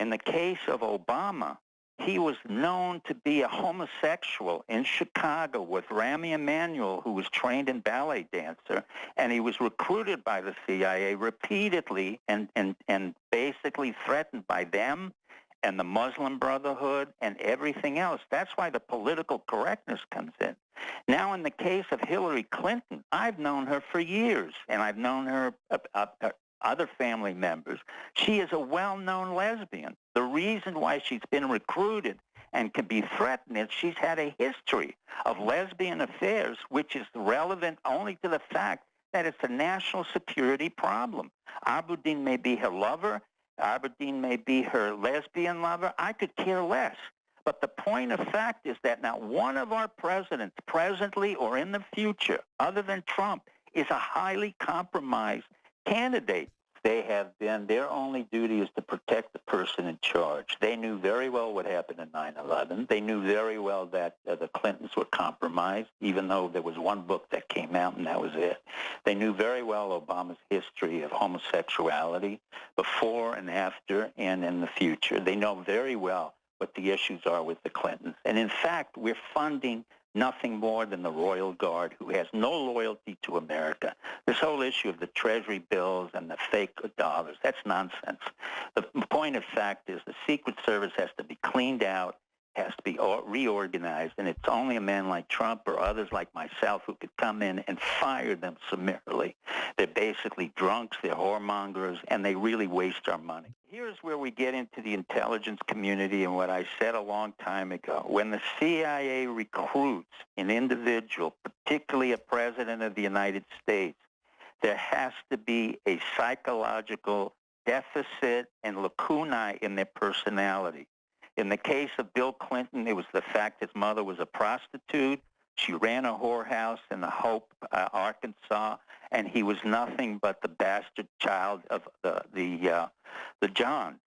In the case of Obama, he was known to be a homosexual in Chicago with Rami Emanuel, who was trained in ballet dancer, and he was recruited by the CIA repeatedly and basically threatened by them and the Muslim Brotherhood and everything else. That's why the political correctness comes in. Now, in the case of Hillary Clinton, I've known her for years, and I've known her other family members. She is a well-known lesbian. The reason why she's been recruited and can be threatened is she's had a history of lesbian affairs, which is relevant only to the fact that it's a national security problem. Aberdeen may be her lover. Aberdeen may be her lesbian lover. I could care less. But the point of fact is that not one of our presidents, presently or in the future, other than Trump, is a highly compromised candidate. Their only duty is to protect the person in charge. They knew very well what happened in 9/11. They knew very well that the Clintons were compromised, even though there was one book that came out and that was it. They knew very well Obama's history of homosexuality before and after and in the future. They know very well what the issues are with the Clintons. And in fact, we're funding nothing more than the Royal Guard, who has no loyalty to America. This whole issue of the Treasury bills and the fake dollars, that's nonsense. The point of fact is the Secret Service has to be cleaned out, has to be reorganized, and it's only a man like Trump or others like myself who could come in and fire them summarily. They're basically drunks, they're whoremongers, and they really waste our money. Here's where we get into the intelligence community and what I said a long time ago. When the CIA recruits an individual, particularly a president of the United States, there has to be a psychological deficit and lacunae in their personality. In the case of Bill Clinton, it was the fact his mother was a prostitute. She ran a whorehouse in Hope, Arkansas, and he was nothing but the bastard child of the John.